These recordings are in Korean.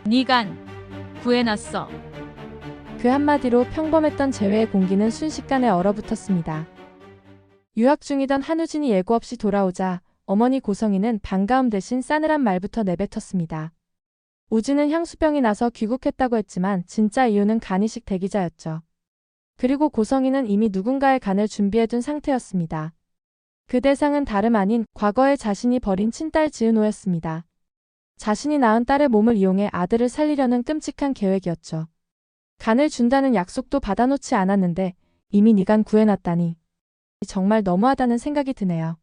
니간 구해놨어. 그 한마디로 평범했던 재회의 공기는 순식간에 얼어붙었습니다. 유학 중이던 한우진이 예고 없이 돌아오자 어머니 고성이는 반가움 대신 싸늘한 말부터 내뱉었습니다. 우진은 향수병이 나서 귀국했다고 했지만 진짜 이유는 간이식 대기자였죠. 그리고 고성이는 이미 누군가의 간을 준비해둔 상태였습니다. 그 대상은 다름 아닌 과거에 자신이 버린 친딸 지은호였습니다. 자신이 낳은 딸의 몸을 이용해 아들을 살리려는 끔찍한 계획이었죠. 간을 준다는 약속도 받아놓지 않았는데 이미 니간 구해놨다니. 정말 너무하다는 생각이 드네요.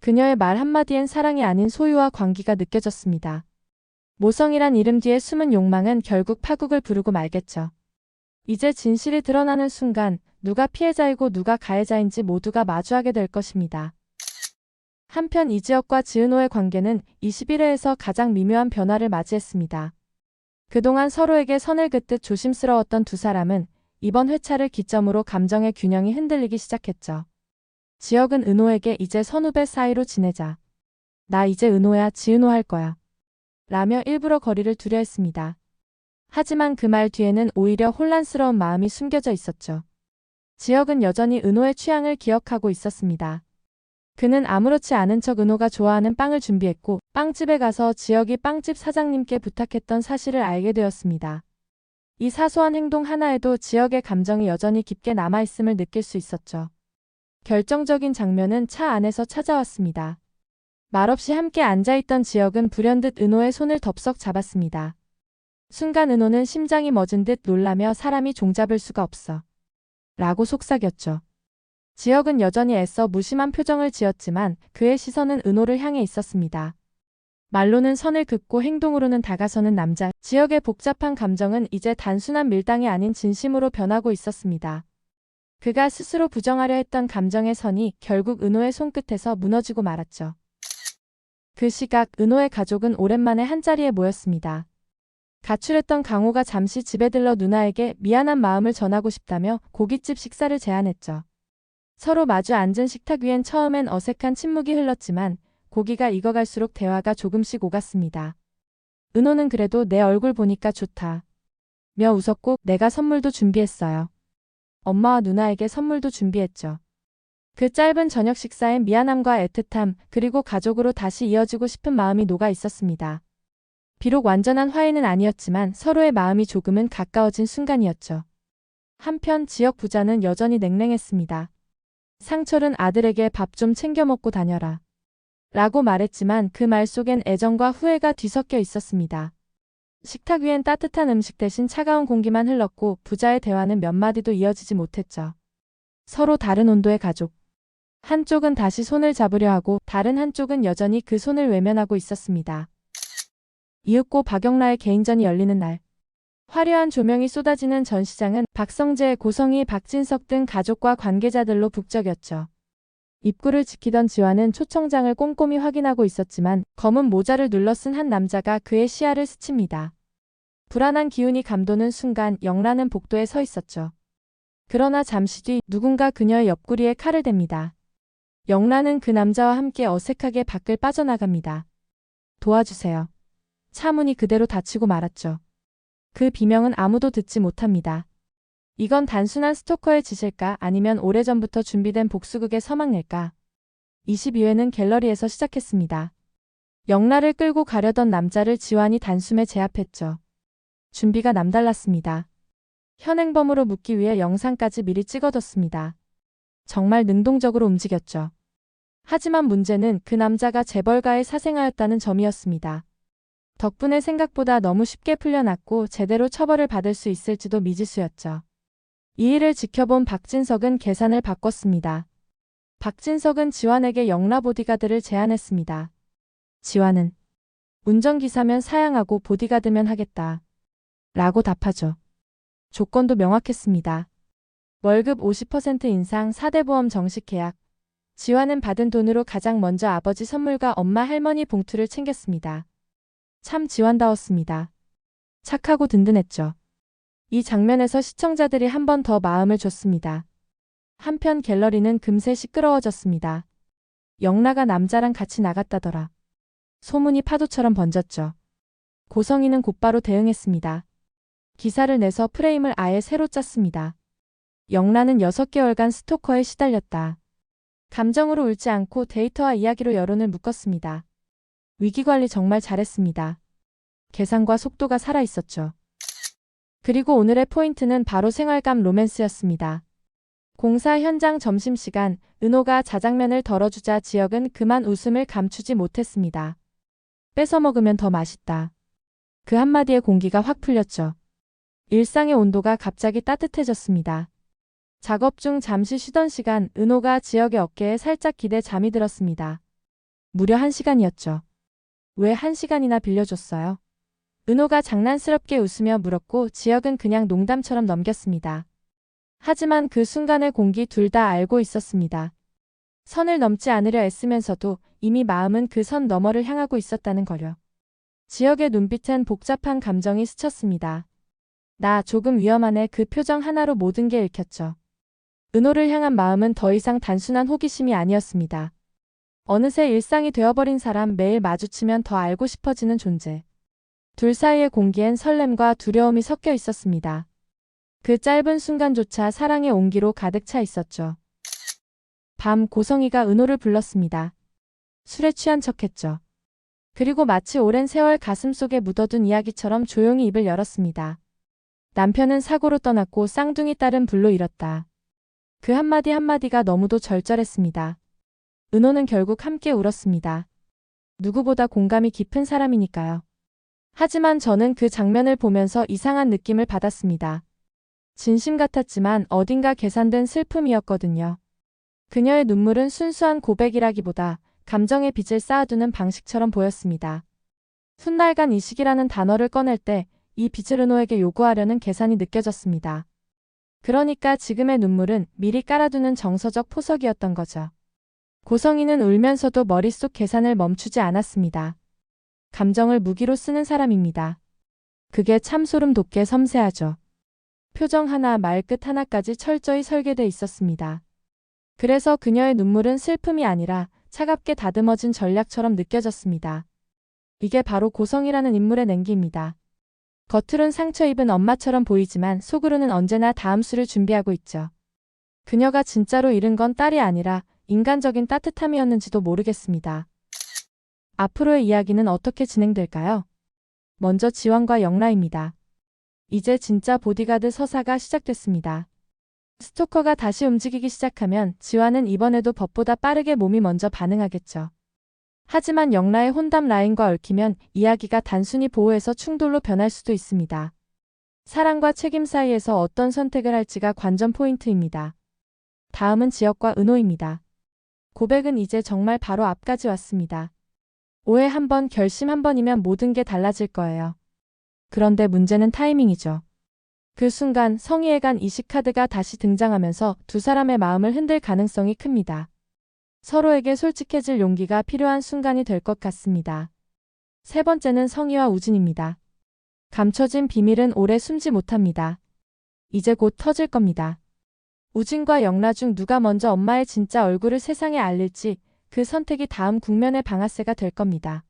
그녀의 말 한마디엔 사랑이 아닌 소유와 관계가 느껴졌습니다. 모성이란 이름 뒤에 숨은 욕망은 결국 파국을 부르고 말겠죠. 이제 진실이 드러나는 순간 누가 피해자이고 누가 가해자인지 모두가 마주하게 될 것입니다. 한편 이지혁과 지은호의 관계는 21회에서 가장 미묘한 변화를 맞이했습니다. 그동안 서로에게 선을 긋듯 조심스러웠던 두 사람은 이번 회차를 기점으로 감정의 균형이 흔들리기 시작했죠. 지혁은 은호에게 이제 선후배 사이로 지내자. 나 이제 은호야 지은호 할 거야. 라며 일부러 거리를 두려 했습니다. 하지만 그 말 뒤에는 오히려 혼란스러운 마음이 숨겨져 있었죠. 지혁은 여전히 은호의 취향을 기억하고 있었습니다. 그는 아무렇지 않은 척 은호가 좋아하는 빵을 준비했고 빵집에 가서 지혁이 빵집 사장님께 부탁했던 사실을 알게 되었습니다. 이 사소한 행동 하나에도 지혁의 감정이 여전히 깊게 남아있음을 느낄 수 있었죠. 결정적인 장면은 차 안에서 찾아왔습니다. 말없이 함께 앉아있던 지혁은 불현듯 은호의 손을 덥석 잡았습니다. 순간 은호는 심장이 멎은 듯 놀라며 사람이 종잡을 수가 없어. 라고 속삭였죠. 지혁은 여전히 애써 무심한 표정을 지었지만 그의 시선은 은호를 향해 있었습니다. 말로는 선을 긋고 행동으로는 다가서는 남자. 지혁의 복잡한 감정은 이제 단순한 밀당이 아닌 진심으로 변하고 있었습니다. 그가 스스로 부정하려 했던 감정의 선이 결국 은호의 손끝에서 무너지고 말았죠. 그 시각 은호의 가족은 오랜만에 한자리에 모였습니다. 가출했던 강호가 잠시 집에 들러 누나에게 미안한 마음을 전하고 싶다며 고깃집 식사를 제안했죠. 서로 마주 앉은 식탁 위엔 처음엔 어색한 침묵이 흘렀지만 고기가 익어갈수록 대화가 조금씩 오갔습니다. 은호는 그래도 내 얼굴 보니까 좋다. 며 웃었고 내가 선물도 준비했어요. 엄마와 누나에게 선물도 준비했죠. 그 짧은 저녁 식사엔 미안함과 애틋함 그리고 가족으로 다시 이어지고 싶은 마음이 녹아 있었습니다. 비록 완전한 화해는 아니었지만 서로의 마음이 조금은 가까워진 순간이었죠. 한편 지역 부자는 여전히 냉랭했습니다. 상철은 아들에게 밥 좀 챙겨 먹고 다녀라. 라고 말했지만 그 말 속엔 애정과 후회가 뒤섞여 있었습니다. 식탁 위엔 따뜻한 음식 대신 차가운 공기만 흘렀고 부자의 대화는 몇 마디도 이어지지 못했죠. 서로 다른 온도의 가족. 한쪽은 다시 손을 잡으려 하고 다른 한쪽은 여전히 그 손을 외면하고 있었습니다. 이윽고 박영라의 개인전이 열리는 날. 화려한 조명이 쏟아지는 전시장은 박성재, 고성희, 박진석 등 가족과 관계자들로 북적였죠. 입구를 지키던 지화는 초청장을 꼼꼼히 확인하고 있었지만 검은 모자를 눌러 쓴 한 남자가 그의 시야를 스칩니다. 불안한 기운이 감도는 순간 영라는 복도에 서 있었죠. 그러나 잠시 뒤 누군가 그녀의 옆구리에 칼을 댑니다. 영라는 그 남자와 함께 어색하게 밖을 빠져나갑니다. 도와주세요. 차 문이 그대로 닫히고 말았죠. 그 비명은 아무도 듣지 못합니다. 이건 단순한 스토커의 짓일까 아니면 오래전부터 준비된 복수극의 서막일까? 22회는 갤러리에서 시작했습니다. 영라를 끌고 가려던 남자를 지환이 단숨에 제압했죠. 준비가 남달랐습니다. 현행범으로 묻기 위해 영상까지 미리 찍어뒀습니다. 정말 능동적으로 움직였죠. 하지만 문제는 그 남자가 재벌가의 사생아였다는 점이었습니다. 덕분에 생각보다 너무 쉽게 풀려났고 제대로 처벌을 받을 수 있을지도 미지수였죠. 이 일을 지켜본 박진석은 계산을 바꿨습니다. 박진석은 지환에게 영라 보디가드를 제안했습니다. 지환은 운전기사면 사양하고 보디가드면 하겠다. 라고 답하죠. 조건도 명확했습니다. 월급 50% 인상 4대 보험 정식 계약. 지환은 받은 돈으로 가장 먼저 아버지 선물과 엄마 할머니 봉투를 챙겼습니다. 참 지환다웠습니다. 착하고 든든했죠. 이 장면에서 시청자들이 한 번 더 마음을 줬습니다. 한편 갤러리는 금세 시끄러워졌습니다. 영라가 남자랑 같이 나갔다더라. 소문이 파도처럼 번졌죠. 고성이는 곧바로 대응했습니다. 기사를 내서 프레임을 아예 새로 짰습니다. 영란은 6개월간 스토커에 시달렸다. 감정으로 울지 않고 데이터와 이야기로 여론을 묶었습니다. 위기관리 정말 잘했습니다. 계산과 속도가 살아있었죠. 그리고 오늘의 포인트는 바로 생활감 로맨스였습니다. 공사 현장 점심시간, 은호가 자장면을 덜어주자 지혁은 그만 웃음을 감추지 못했습니다. 뺏어 먹으면 더 맛있다. 그 한마디에 공기가 확 풀렸죠. 일상의 온도가 갑자기 따뜻해졌습니다. 작업 중 잠시 쉬던 시간, 은호가 지혁의 어깨에 살짝 기대 잠이 들었습니다. 무려 1시간이었죠. 왜 1시간이나 빌려줬어요? 은호가 장난스럽게 웃으며 물었고 지혁은 그냥 농담처럼 넘겼습니다. 하지만 그 순간의 공기 둘 다 알고 있었습니다. 선을 넘지 않으려 애쓰면서도 이미 마음은 그 선 너머를 향하고 있었다는 거려. 지혁의 눈빛엔 복잡한 감정이 스쳤습니다. 나 조금 위험하네. 그 표정 하나로 모든 게 읽혔죠. 은호를 향한 마음은 더 이상 단순한 호기심이 아니었습니다. 어느새 일상이 되어버린 사람, 매일 마주치면 더 알고 싶어지는 존재. 둘 사이의 공기엔 설렘과 두려움이 섞여 있었습니다. 그 짧은 순간조차 사랑의 온기로 가득 차 있었죠. 밤, 고성이가 은호를 불렀습니다. 술에 취한 척했죠. 그리고 마치 오랜 세월 가슴속에 묻어둔 이야기처럼 조용히 입을 열었습니다. 남편은 사고로 떠났고 쌍둥이 딸은 불로 잃었다. 그 한마디 한마디가 너무도 절절했습니다. 은호는 결국 함께 울었습니다. 누구보다 공감이 깊은 사람이니까요. 하지만 저는 그 장면을 보면서 이상한 느낌을 받았습니다. 진심 같았지만 어딘가 계산된 슬픔이었거든요. 그녀의 눈물은 순수한 고백이라기보다 감정의 빚을 쌓아두는 방식처럼 보였습니다. 훗날간 이식이라는 단어를 꺼낼 때 이 빚을 은호에게 요구하려는 계산이 느껴졌습니다. 그러니까 지금의 눈물은 미리 깔아두는 정서적 포석이었던 거죠. 고성이는 울면서도 머릿속 계산을 멈추지 않았습니다. 감정을 무기로 쓰는 사람입니다. 그게 참 소름 돋게 섬세하죠. 표정 하나, 말끝 하나까지 철저히 설계돼 있었습니다. 그래서 그녀의 눈물은 슬픔이 아니라 차갑게 다듬어진 전략처럼 느껴졌습니다. 이게 바로 고성이라는 인물의 냉기입니다. 겉으론 상처 입은 엄마처럼 보이지만 속으로는 언제나 다음 수를 준비하고 있죠. 그녀가 진짜로 잃은 건 딸이 아니라 인간적인 따뜻함이었는지도 모르겠습니다. 앞으로의 이야기는 어떻게 진행될까요? 먼저 지원과 영라입니다. 이제 진짜 보디가드 서사가 시작됐습니다. 스토커가 다시 움직이기 시작하면 지환은 이번에도 법보다 빠르게 몸이 먼저 반응하겠죠. 하지만 영라의 혼담 라인과 얽히면 이야기가 단순히 보호에서 충돌로 변할 수도 있습니다. 사랑과 책임 사이에서 어떤 선택을 할지가 관전 포인트입니다. 다음은 지혁과 은호입니다. 고백은 이제 정말 바로 앞까지 왔습니다. 오해 한 번, 결심 한 번이면 모든 게 달라질 거예요. 그런데 문제는 타이밍이죠. 그 순간 성희에 간 이식 카드가 다시 등장하면서 두 사람의 마음을 흔들 가능성이 큽니다. 서로에게 솔직해질 용기가 필요한 순간이 될 것 같습니다. 세 번째는 성희와 우진입니다. 감춰진 비밀은 오래 숨지 못합니다. 이제 곧 터질 겁니다. 우진과 영라 중 누가 먼저 엄마의 진짜 얼굴을 세상에 알릴지 그 선택이 다음 국면의 방아쇠가 될 겁니다.